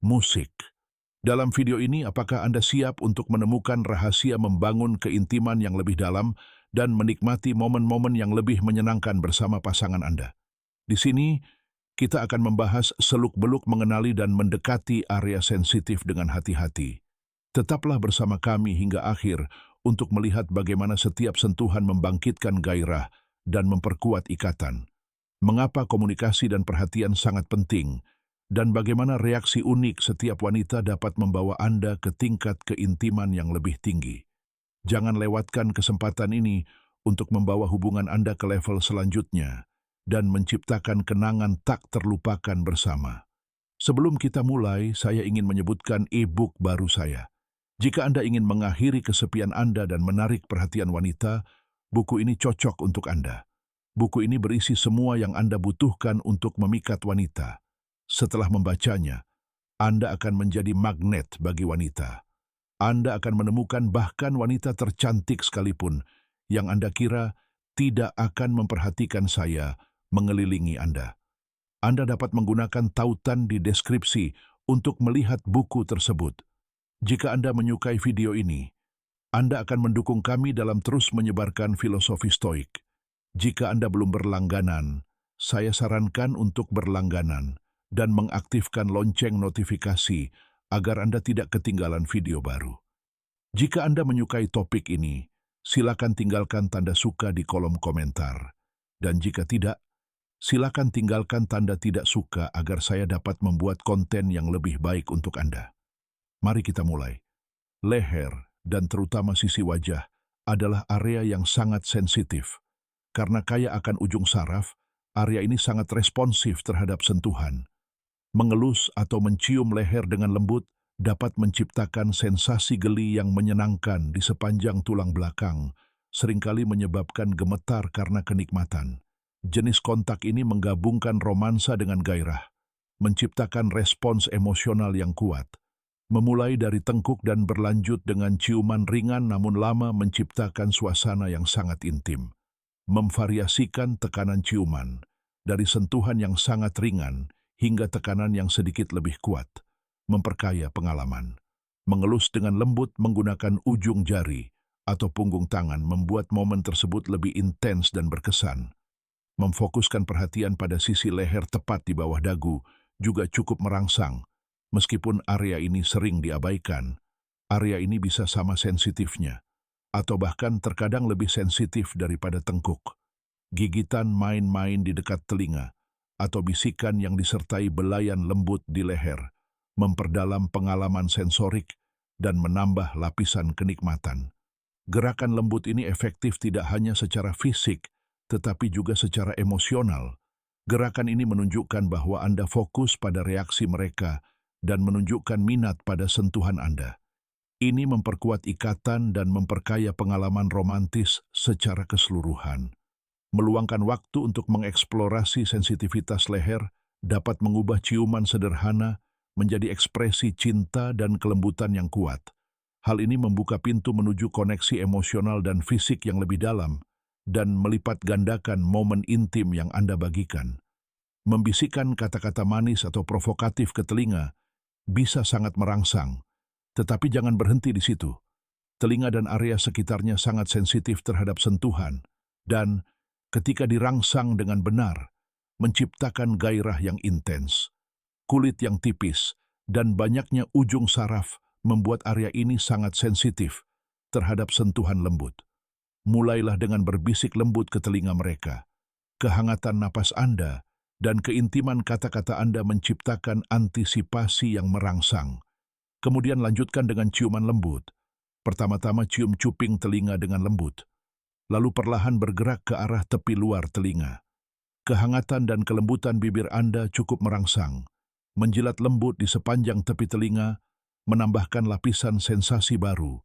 musik. Dalam video ini, apakah Anda siap untuk menemukan rahasia membangun keintiman yang lebih dalam dan menikmati momen-momen yang lebih menyenangkan bersama pasangan Anda? Di sini, kita akan membahas seluk-beluk mengenali dan mendekati area sensitif dengan hati-hati. Tetaplah bersama kami hingga akhir untuk melihat bagaimana setiap sentuhan membangkitkan gairah dan memperkuat ikatan. Mengapa komunikasi dan perhatian sangat penting, dan bagaimana reaksi unik setiap wanita dapat membawa Anda ke tingkat keintiman yang lebih tinggi. Jangan lewatkan kesempatan ini untuk membawa hubungan Anda ke level selanjutnya dan menciptakan kenangan tak terlupakan bersama. Sebelum kita mulai, saya ingin menyebutkan e-book baru saya. Jika Anda ingin mengakhiri kesepian Anda dan menarik perhatian wanita, buku ini cocok untuk Anda. Buku ini berisi semua yang Anda butuhkan untuk memikat wanita. Setelah membacanya, Anda akan menjadi magnet bagi wanita. Anda akan menemukan bahkan wanita tercantik sekalipun yang Anda kira tidak akan memperhatikan saya mengelilingi Anda. Anda dapat menggunakan tautan di deskripsi untuk melihat buku tersebut. Jika Anda menyukai video ini, Anda akan mendukung kami dalam terus menyebarkan filosofi stoik. Jika Anda belum berlangganan, saya sarankan untuk berlangganan dan mengaktifkan lonceng notifikasi agar Anda tidak ketinggalan video baru. Jika Anda menyukai topik ini, silakan tinggalkan tanda suka di kolom komentar. Dan jika tidak, silakan tinggalkan tanda tidak suka agar saya dapat membuat konten yang lebih baik untuk Anda. Mari kita mulai. Leher dan terutama sisi wajah adalah area yang sangat sensitif. Karena kaya akan ujung saraf, area ini sangat responsif terhadap sentuhan. Mengelus atau mencium leher dengan lembut dapat menciptakan sensasi geli yang menyenangkan di sepanjang tulang belakang, seringkali menyebabkan gemetar karena kenikmatan. Jenis kontak ini menggabungkan romansa dengan gairah, menciptakan respons emosional yang kuat. Memulai dari tengkuk dan berlanjut dengan ciuman ringan namun lama menciptakan suasana yang sangat intim. Memvariasikan tekanan ciuman, dari sentuhan yang sangat ringan hingga tekanan yang sedikit lebih kuat, memperkaya pengalaman. Mengelus dengan lembut menggunakan ujung jari atau punggung tangan membuat momen tersebut lebih intens dan berkesan. Memfokuskan perhatian pada sisi leher tepat di bawah dagu juga cukup merangsang. Meskipun area ini sering diabaikan, area ini bisa sama sensitifnya, atau bahkan terkadang lebih sensitif daripada tengkuk. Gigitan main-main di dekat telinga, atau bisikan yang disertai belayan lembut di leher, memperdalam pengalaman sensorik dan menambah lapisan kenikmatan. Gerakan lembut ini efektif tidak hanya secara fisik, tetapi juga secara emosional. Gerakan ini menunjukkan bahwa Anda fokus pada reaksi mereka dan menunjukkan minat pada sentuhan Anda. Ini memperkuat ikatan dan memperkaya pengalaman romantis secara keseluruhan. Meluangkan waktu untuk mengeksplorasi sensitivitas leher dapat mengubah ciuman sederhana menjadi ekspresi cinta dan kelembutan yang kuat. Hal ini membuka pintu menuju koneksi emosional dan fisik yang lebih dalam dan melipat gandakan momen intim yang Anda bagikan. Membisikkan kata-kata manis atau provokatif ke telinga bisa sangat merangsang, tetapi jangan berhenti di situ. Telinga dan area sekitarnya sangat sensitif terhadap sentuhan, dan ketika dirangsang dengan benar, menciptakan gairah yang intens. Kulit yang tipis dan banyaknya ujung saraf membuat area ini sangat sensitif terhadap sentuhan lembut. Mulailah dengan berbisik lembut ke telinga mereka. Kehangatan napas Anda dan keintiman kata-kata Anda menciptakan antisipasi yang merangsang. Kemudian lanjutkan dengan ciuman lembut. Pertama-tama cium cuping telinga dengan lembut, lalu perlahan bergerak ke arah tepi luar telinga. Kehangatan dan kelembutan bibir Anda cukup merangsang. Menjilat lembut di sepanjang tepi telinga, menambahkan lapisan sensasi baru.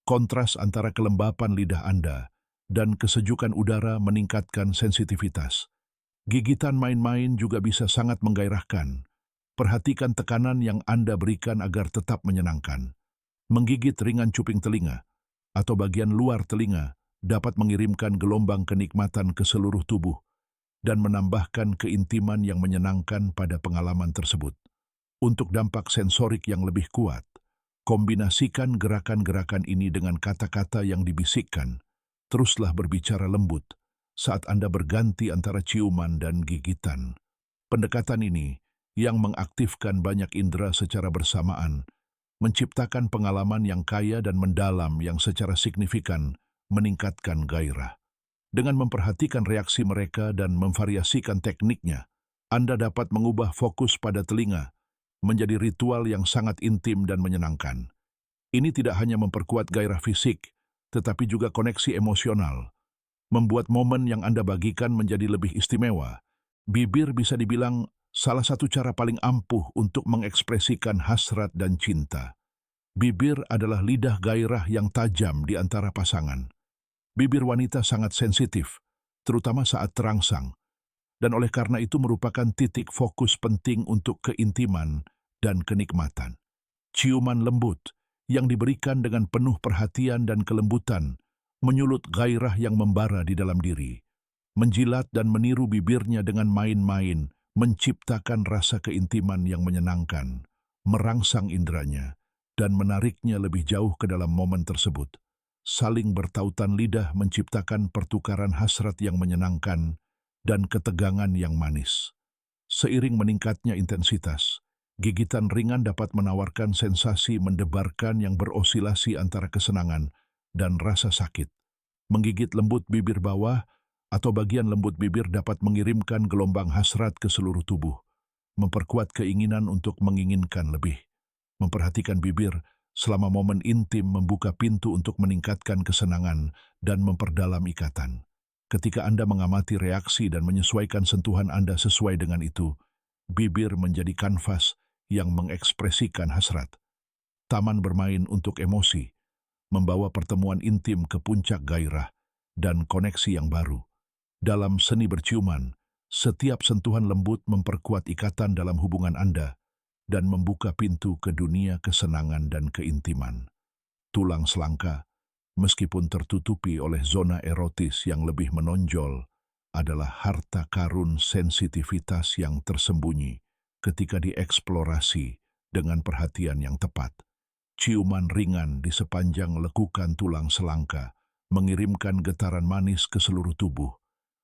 Kontras antara kelembapan lidah Anda dan kesejukan udara meningkatkan sensitivitas. Gigitan main-main juga bisa sangat menggairahkan. Perhatikan tekanan yang Anda berikan agar tetap menyenangkan. Menggigit ringan cuping telinga atau bagian luar telinga dapat mengirimkan gelombang kenikmatan ke seluruh tubuh dan menambahkan keintiman yang menyenangkan pada pengalaman tersebut. Untuk dampak sensorik yang lebih kuat, kombinasikan gerakan-gerakan ini dengan kata-kata yang dibisikkan. Teruslah berbicara lembut saat Anda berganti antara ciuman dan gigitan. Pendekatan ini, yang mengaktifkan banyak indera secara bersamaan, menciptakan pengalaman yang kaya dan mendalam yang secara signifikan meningkatkan gairah. Dengan memperhatikan reaksi mereka dan memvariasikan tekniknya, Anda dapat mengubah fokus pada telinga menjadi ritual yang sangat intim dan menyenangkan. Ini tidak hanya memperkuat gairah fisik, tetapi juga koneksi emosional, membuat momen yang Anda bagikan menjadi lebih istimewa. Bibir bisa dibilang salah satu cara paling ampuh untuk mengekspresikan hasrat dan cinta. Bibir adalah lidah gairah yang tajam di antara pasangan. Bibir wanita sangat sensitif, terutama saat terangsang, dan oleh karena itu merupakan titik fokus penting untuk keintiman dan kenikmatan. Ciuman lembut yang diberikan dengan penuh perhatian dan kelembutan menyulut gairah yang membara di dalam diri. Menjilat dan meniru bibirnya dengan main-main menciptakan rasa keintiman yang menyenangkan, merangsang inderanya, dan menariknya lebih jauh ke dalam momen tersebut. Saling bertautan lidah menciptakan pertukaran hasrat yang menyenangkan dan ketegangan yang manis. Seiring meningkatnya intensitas, gigitan ringan dapat menawarkan sensasi mendebarkan yang berosilasi antara kesenangan dan rasa sakit. Menggigit lembut bibir bawah atau bagian lembut bibir dapat mengirimkan gelombang hasrat ke seluruh tubuh, memperkuat keinginan untuk menginginkan lebih. Memperhatikan bibir selama momen intim membuka pintu untuk meningkatkan kesenangan dan memperdalam ikatan. Ketika Anda mengamati reaksi dan menyesuaikan sentuhan Anda sesuai dengan itu, bibir menjadi kanvas yang mengekspresikan hasrat. Taman bermain untuk emosi, membawa pertemuan intim ke puncak gairah dan koneksi yang baru. Dalam seni berciuman, setiap sentuhan lembut memperkuat ikatan dalam hubungan Anda dan membuka pintu ke dunia kesenangan dan keintiman. Tulang selangka, meskipun tertutupi oleh zona erotis yang lebih menonjol, adalah harta karun sensitivitas yang tersembunyi ketika dieksplorasi dengan perhatian yang tepat. Ciuman ringan di sepanjang lekukan tulang selangka mengirimkan getaran manis ke seluruh tubuh,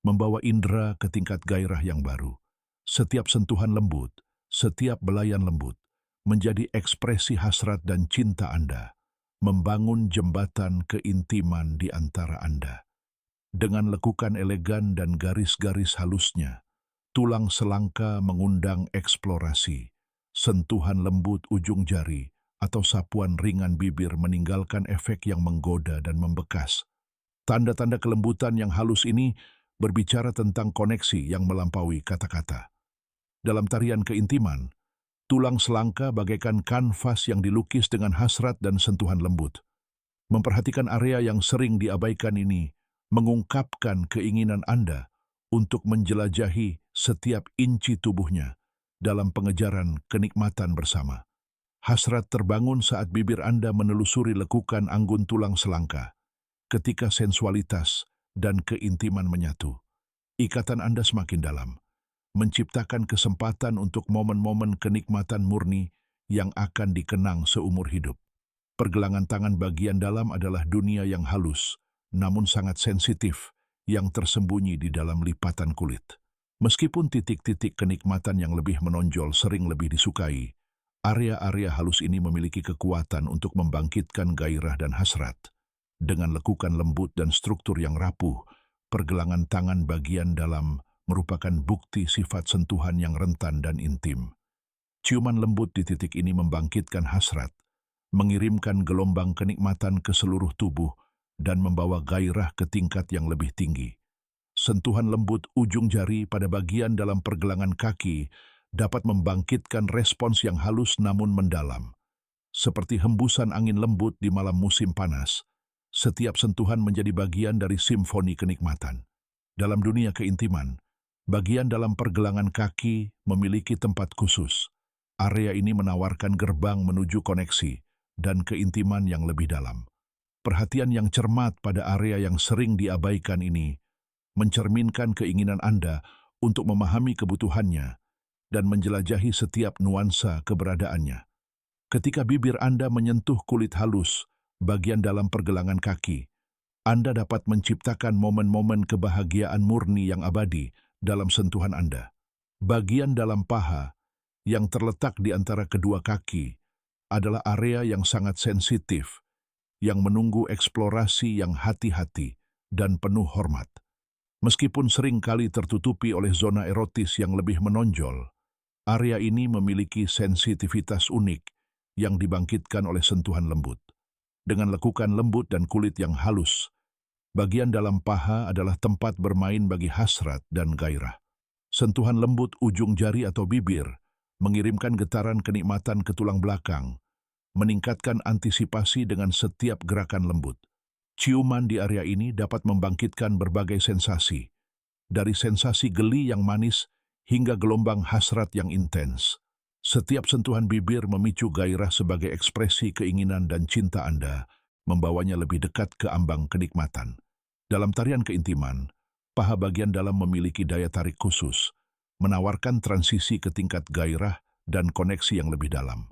membawa indera ke tingkat gairah yang baru. Setiap sentuhan lembut, setiap belayan lembut, menjadi ekspresi hasrat dan cinta Anda, membangun jembatan keintiman di antara Anda. Dengan lekukan elegan dan garis-garis halusnya, tulang selangka mengundang eksplorasi. Sentuhan lembut ujung jari atau sapuan ringan bibir meninggalkan efek yang menggoda dan membekas. Tanda-tanda kelembutan yang halus ini berbicara tentang koneksi yang melampaui kata-kata. Dalam tarian keintiman, tulang selangka bagaikan kanvas yang dilukis dengan hasrat dan sentuhan lembut. Memperhatikan area yang sering diabaikan ini mengungkapkan keinginan Anda untuk menjelajahi setiap inci tubuhnya dalam pengejaran kenikmatan bersama. Hasrat terbangun saat bibir Anda menelusuri lekukan anggun tulang selangka. Ketika sensualitas dan keintiman menyatu, ikatan Anda semakin dalam, menciptakan kesempatan untuk momen-momen kenikmatan murni yang akan dikenang seumur hidup. Pergelangan tangan bagian dalam adalah dunia yang halus, namun sangat sensitif, yang tersembunyi di dalam lipatan kulit. Meskipun titik-titik kenikmatan yang lebih menonjol sering lebih disukai, area-area halus ini memiliki kekuatan untuk membangkitkan gairah dan hasrat. Dengan lekukan lembut dan struktur yang rapuh, pergelangan tangan bagian dalam merupakan bukti sifat sentuhan yang rentan dan intim. Ciuman lembut di titik ini membangkitkan hasrat, mengirimkan gelombang kenikmatan ke seluruh tubuh, dan membawa gairah ke tingkat yang lebih tinggi. Sentuhan lembut ujung jari pada bagian dalam pergelangan kaki dapat membangkitkan respons yang halus namun mendalam. Seperti hembusan angin lembut di malam musim panas, setiap sentuhan menjadi bagian dari simfoni kenikmatan. Dalam dunia keintiman, bagian dalam pergelangan kaki memiliki tempat khusus. Area ini menawarkan gerbang menuju koneksi dan keintiman yang lebih dalam. Perhatian yang cermat pada area yang sering diabaikan ini mencerminkan keinginan Anda untuk memahami kebutuhannya dan menjelajahi setiap nuansa keberadaannya. Ketika bibir Anda menyentuh kulit halus, bagian dalam pergelangan kaki, Anda dapat menciptakan momen-momen kebahagiaan murni yang abadi dalam sentuhan Anda. Bagian dalam paha yang terletak di antara kedua kaki adalah area yang sangat sensitif, yang menunggu eksplorasi yang hati-hati dan penuh hormat. Meskipun sering kali tertutupi oleh zona erotis yang lebih menonjol, area ini memiliki sensitivitas unik yang dibangkitkan oleh sentuhan lembut. Dengan lekukan lembut dan kulit yang halus, bagian dalam paha adalah tempat bermain bagi hasrat dan gairah. Sentuhan lembut ujung jari atau bibir mengirimkan getaran kenikmatan ke tulang belakang, meningkatkan antisipasi dengan setiap gerakan lembut. Ciuman di area ini dapat membangkitkan berbagai sensasi, dari sensasi geli yang manis hingga gelombang hasrat yang intens. Setiap sentuhan bibir memicu gairah sebagai ekspresi keinginan dan cinta Anda, membawanya lebih dekat ke ambang kenikmatan. Dalam tarian keintiman, paha bagian dalam memiliki daya tarik khusus, menawarkan transisi ke tingkat gairah dan koneksi yang lebih dalam.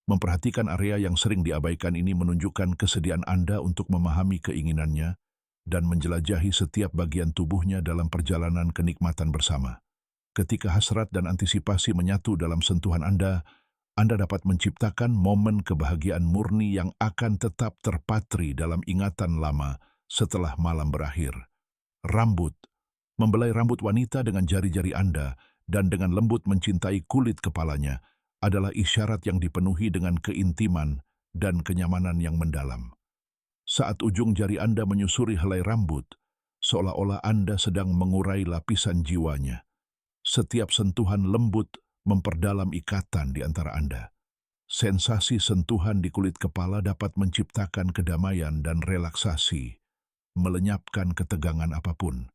Memperhatikan area yang sering diabaikan ini menunjukkan kesediaan Anda untuk memahami keinginannya dan menjelajahi setiap bagian tubuhnya dalam perjalanan kenikmatan bersama. Ketika hasrat dan antisipasi menyatu dalam sentuhan Anda dapat menciptakan momen kebahagiaan murni yang akan tetap terpatri dalam ingatan lama setelah malam berakhir. Rambut. Membelai rambut wanita dengan jari-jari Anda dan dengan lembut mencintai kulit kepalanya adalah isyarat yang dipenuhi dengan keintiman dan kenyamanan yang mendalam. Saat ujung jari Anda menyusuri helai rambut, seolah-olah Anda sedang mengurai lapisan jiwanya. Setiap sentuhan lembut memperdalam ikatan di antara Anda. Sensasi sentuhan di kulit kepala dapat menciptakan kedamaian dan relaksasi, melenyapkan ketegangan apapun.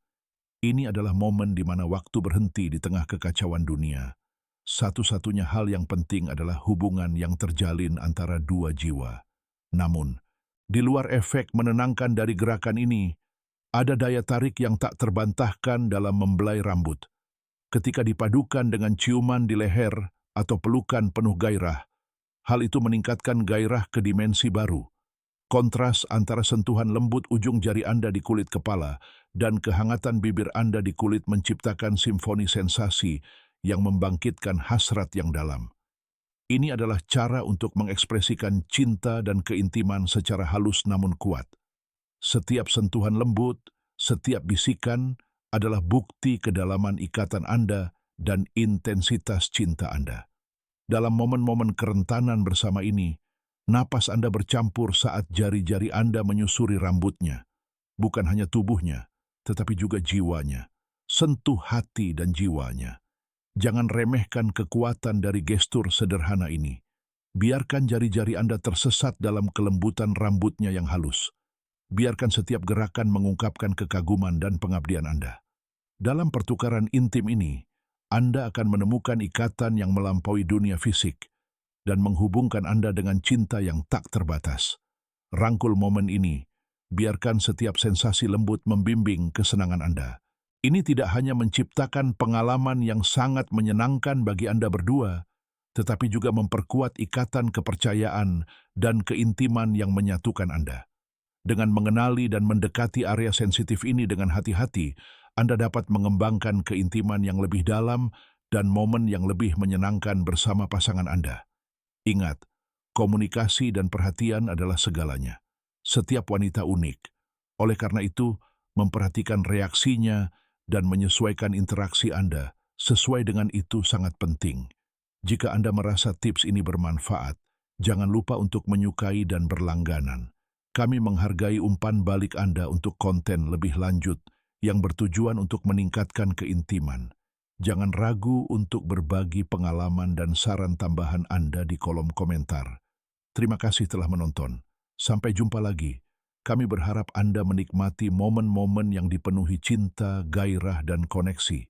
Ini adalah momen di mana waktu berhenti di tengah kekacauan dunia. Satu-satunya hal yang penting adalah hubungan yang terjalin antara dua jiwa. Namun, di luar efek menenangkan dari gerakan ini, ada daya tarik yang tak terbantahkan dalam membelai rambut. Ketika dipadukan dengan ciuman di leher atau pelukan penuh gairah, hal itu meningkatkan gairah ke dimensi baru. Kontras antara sentuhan lembut ujung jari Anda di kulit kepala dan kehangatan bibir Anda di kulit menciptakan simfoni sensasi yang membangkitkan hasrat yang dalam. Ini adalah cara untuk mengekspresikan cinta dan keintiman secara halus namun kuat. Setiap sentuhan lembut, setiap bisikan, adalah bukti kedalaman ikatan Anda dan intensitas cinta Anda. Dalam momen-momen kerentanan bersama ini, napas Anda bercampur saat jari-jari Anda menyusuri rambutnya. Bukan hanya tubuhnya, tetapi juga jiwanya. Sentuh hati dan jiwanya. Jangan remehkan kekuatan dari gestur sederhana ini. Biarkan jari-jari Anda tersesat dalam kelembutan rambutnya yang halus. Biarkan setiap gerakan mengungkapkan kekaguman dan pengabdian Anda. Dalam pertukaran intim ini, Anda akan menemukan ikatan yang melampaui dunia fisik dan menghubungkan Anda dengan cinta yang tak terbatas. Rangkul momen ini, biarkan setiap sensasi lembut membimbing kesenangan Anda. Ini tidak hanya menciptakan pengalaman yang sangat menyenangkan bagi Anda berdua, tetapi juga memperkuat ikatan kepercayaan dan keintiman yang menyatukan Anda. Dengan mengenali dan mendekati area sensitif ini dengan hati-hati, Anda dapat mengembangkan keintiman yang lebih dalam dan momen yang lebih menyenangkan bersama pasangan Anda. Ingat, komunikasi dan perhatian adalah segalanya. Setiap wanita unik. Oleh karena itu, memperhatikan reaksinya dan menyesuaikan interaksi Anda sesuai dengan itu sangat penting. Jika Anda merasa tips ini bermanfaat, jangan lupa untuk menyukai dan berlangganan. Kami menghargai umpan balik Anda untuk konten lebih lanjut yang bertujuan untuk meningkatkan keintiman. Jangan ragu untuk berbagi pengalaman dan saran tambahan Anda di kolom komentar. Terima kasih telah menonton. Sampai jumpa lagi. Kami berharap Anda menikmati momen-momen yang dipenuhi cinta, gairah, dan koneksi.